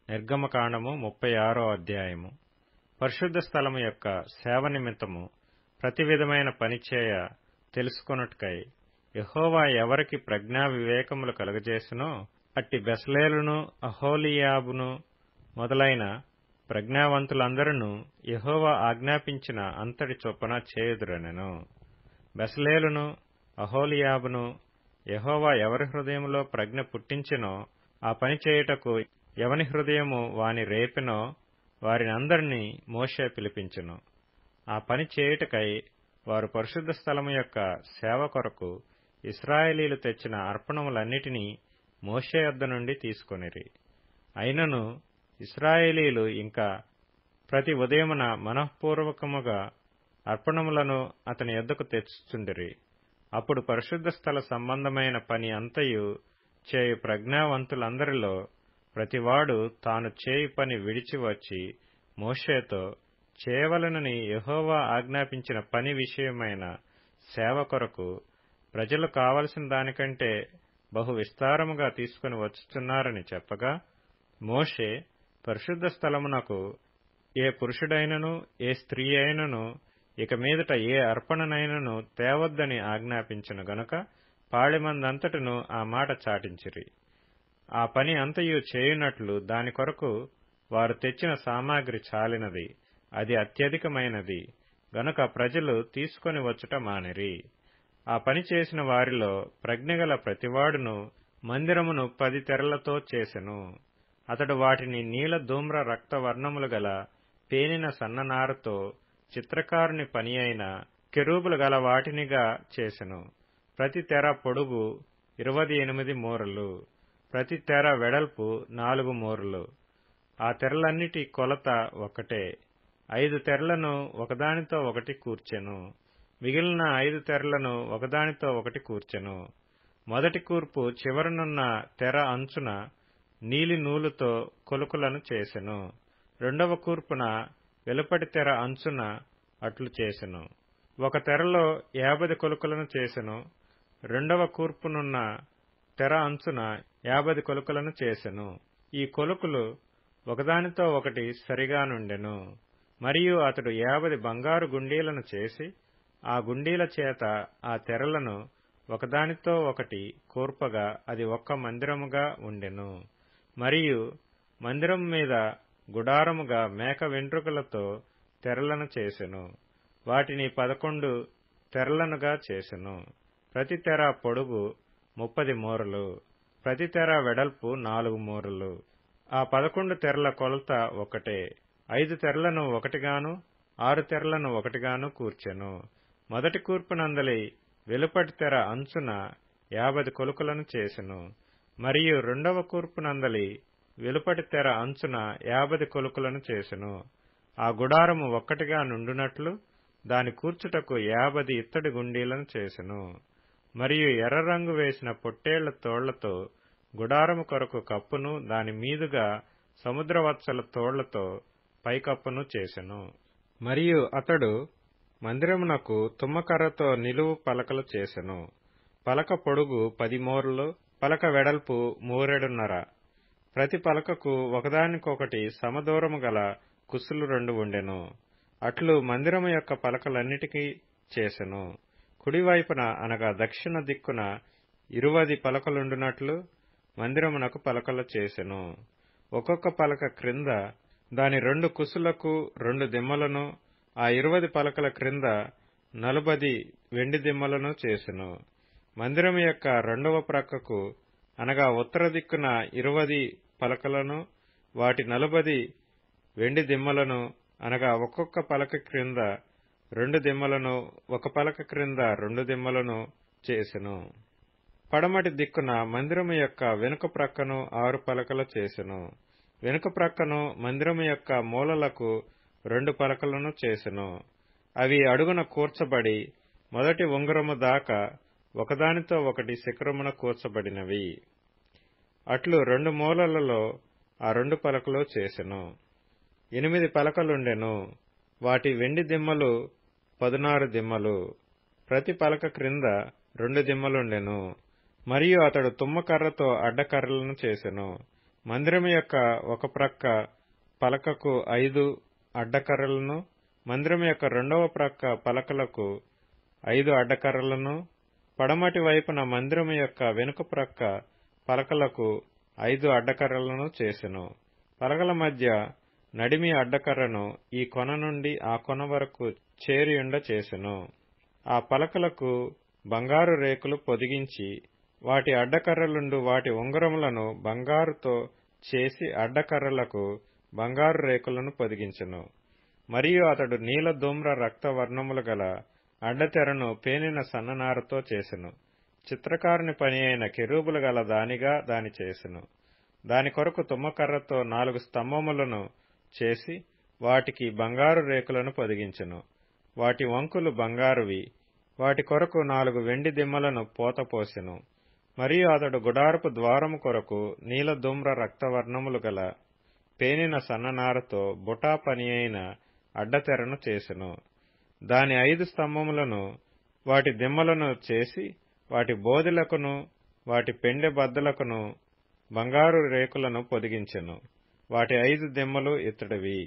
నిర్గమకాండము 36వ అధ్యాయము. పరిశుద్ధ స్థలము యొక్క సేవ నిమిత్తము ప్రతి విధమైన పనిచేయ తెలుసుకొనుటకై యెహోవా ఎవరికి ప్రజ్ఞా వివేకములు కలుగజేసినో అట్టి బెసలేలును అహోలీయాబును మొదలైన ప్రజ్ఞావంతులందరూ యెహోవా ఆజ్ఞాపించిన అంతటి చొప్పున చేయుదురనెను. బెసలేలును అహోలీయాబును యెహోవా ఎవరి హృదయములో ప్రజ్ఞ పుట్టించెనో ఆ పని చేయుటకు ఎవని హృదయము వాని రేపెనో వారినందరినీ మోషే పిలిపించెను. ఆ పని చేయుటకై వారు పరిశుద్ధ స్థలము యొక్క సేవ కొరకు ఇశ్రాయేలీలు తెచ్చిన అర్పణములన్నిటినీ మోషే యొద్ద నుండి తీసుకొనిరి. అయినను ఇశ్రాయేలీలు ఇంకా ప్రతి ఉదయమున మనఃపూర్వకముగా అర్పణములను అతని యొద్దకు తెచ్చుచుండిరి. అప్పుడు పరిశుద్ధ స్థల సంబంధమైన పని అంతయు చేయు ప్రజ్ఞావంతులందరిలో ప్రతివాడు తాను చేయు పని విడిచి వచ్చి మోషేతో చేయవలెనని యెహోవా ఆజ్ఞాపించిన పని విషయమైన సేవ కొరకు ప్రజలు కావలసిన దానికంటే బహు విస్తారముగా తీసుకుని వచ్చుచున్నారని చెప్పగా, మోషే పరిశుద్ధ స్థలమునకు ఏ పురుషుడైనను ఏ స్త్రీ అయినను ఇక మీదట ఏ అర్పణనైనను తేవద్దని ఆజ్ఞాపించెను గనుక పాళెమందంతటను ఆ మాట చాటించిరి. ఆ పని అంతయు చేయునట్లు దాని కొరకు వారు తెచ్చిన సామాగ్రి చాలినది, అది అత్యధికమైనది గనుక ప్రజలు తీసుకొని వచ్చుట మానిరి. ఆ పని చేసిన వారిలో ప్రజ్ఞగల ప్రతివాడును మందిరమును 10 తెరలతో చేసెను. అతడు వాటిని నీల ధూమ్ర రక్త వర్ణములు గల పేనిన సన్ననారతో చిత్రకారుని పని అయిన కెరూబులు గల వాటినిగా చేసెను. ప్రతి తెర పొడుగు 28 మూరలు, ప్రతి తెర వెడల్పు 4 మూరలు. ఆ తెరలన్నిటి కొలత ఒకటే. 5 తెరలను ఒకదానితో ఒకటి కూర్చెను. మిగిలిన 5 తెరలను ఒకదానితో ఒకటి కూర్చెను. మొదటి కూర్పు చివరనున్న తెర అంచున నీలి నూలుతో కొలుకులను చేసెను. రెండవ కూర్పున వెలుపటి తెర అంచున అట్లు చేసెను. ఒక తెరలో 50 కొలుకులను చేసెను. రెండవ కూర్పునున్న తెర అంచున 50 కొలుకులను చేసెను. ఈ కొలుకులు ఒకదానితో ఒకటి సరిగా నుండెను. మరియు అతడు 50 బంగారు గుండీలను చేసి ఆ గుండీల చేత ఆ తెరలను ఒకదానితో ఒకటి కూర్పగా అది ఒక్క మందిరముగా ఉండెను. మరియు మందిరము మీద గుడారముగా మేక వెంట్రుకలతో తెరలను చేసెను. వాటిని 11 తెరలనుగా చేసెను. ప్రతి తెర పొడుగు 30 మూరలు, ప్రతి తెర వెడల్పు 4 మూరలు. ఆ 11 తెరల కొలత ఒకటే. 5 తెరలను ఒకటిగాను 6 తెరలను ఒకటిగాను కూర్చెను. మొదటి కూర్పునందలి వెలుపటి తెర అంచున 50 కొలుకులను చేసెను. మరియు రెండవ కూర్పునందలి వెలుపటి తెర అంచున 50 కొలుకులను చేసెను. ఆ గుడారము ఒక్కటిగా నుండునట్లు దాని కూర్చుటకు 50 ఇత్తడి గుండీలను చేసెను. మరియు ఎర్ర రంగు వేసిన పొట్టేళ్ల తోళ్లతో గుడారము కొరకు కప్పును, దాని మీదుగా సముద్రవత్సల తోళ్లతో పైకప్పును చేసెను. మరియు అతడు మందిరమునకు తుమ్మకర్రతో నిలువు పలకలు చేసెను. పలక పొడుగు 10 మూరలు, పలక వెడల్పు మూరెడున్నర. ప్రతి పలకకు ఒకదానికొకటి సమదూరము గల కుసులు 2 ఉండెను. అట్లు మందిరము యొక్క పలకలన్నిటికీ చేసెను. కుడివైపున అనగా దక్షిణ దిక్కున 20 పలకలుండునట్లు మందిరమునకు పలకలు చేసెను. ఒక్కొక్క పలక క్రింద దాని 2 కుసులకు 2 దిమ్మలను, ఆ 20 పలకల క్రింద 40 వెండి దిమ్మలను చేసెను. మందిరము యొక్క రెండవ ప్రక్కకు అనగా ఉత్తర దిక్కున 20 పలకలను, వాటి 40 వెండి దిమ్మలను అనగా ఒక్కొక్క పలక క్రింద 2 దిమ్మలను, ఒక పలక క్రింద 2 దిమ్మలను చేసెను. పడమటి దిక్కున మందిరము యొక్క వెనుక ప్రక్కను 6 పలకలు చేసెను. వెనుక ప్రక్కను మందిరము యొక్క మూలలకు 2 పలకలను చేసెను. అవి అడుగున కూర్చబడి మొదటి ఉంగరము దాకా ఒకదానితో ఒకటి శిఖరమున కూర్చబడినవి. అట్లు 2 మూలలలో ఆ 2 పలకలు చేసెను. 8 పలకలుండెను. వాటి వెండి దిమ్మలు 16 దిమ్మలు. ప్రతి పలక క్రింద 2 దిమ్మలుండెను. మరియు అతడు తుమ్మకర్రతో అడ్డకర్రలను చేసెను. మందిరము యొక్క ఒక ప్రక్క పలకకు 5 అడ్డకర్రలను, మందిరము యొక్క రెండవ ప్రక్క పలకలకు 5 అడ్డకర్రలను, పడమటి వైపున మందిరము యొక్క వెనుక ప్రక్క పలకలకు 5 అడ్డకర్రలను చేసెను. పలకల మధ్య నడిమి అడ్డకర్రను ఈ కొన నుండి ఆ కొన వరకు చేరియుండ చేసెను. ఆ పలకలకు బంగారు రేకులు పొదిగించి వాటి అడ్డకర్రలుండు వాటి ఉంగరములను బంగారుతో చేసి అడ్డకర్రలకు బంగారు రేకులను పొదిగించెను. మరియు అతడు నీల ధూమ్ర రక్త వర్ణములు గల అడ్డతెరను పేనిన సన్ననారతో చేసెను. చిత్రకారుని పని అయిన కెరూబులు గల దానిగా దాని చేసెను. దాని కొరకు తుమ్మకర్రతో 4 స్తంభములను చేసి వాటికి బంగారు రేకులను పొదిగించెను. వాటి వంకులు బంగారువి. వాటి కొరకు 4 వెండి దిమ్మలను పోతపోసెను. మరియు అతడు గుడారపు ద్వారము కొరకు నీల ధూమ్ర రక్తవర్ణములు గల పేనిన సన్ననారతో బుటా పని అయిన అడ్డతెరను చేసెను. దాని 5 స్తంభములను వాటి దిమ్మలను చేసి వాటి బోదెలకును వాటి పెండె బద్దలకును బంగారు రేకులను పొదిగించెను. వాటి 5 దిమ్మలు ఇత్తడివి.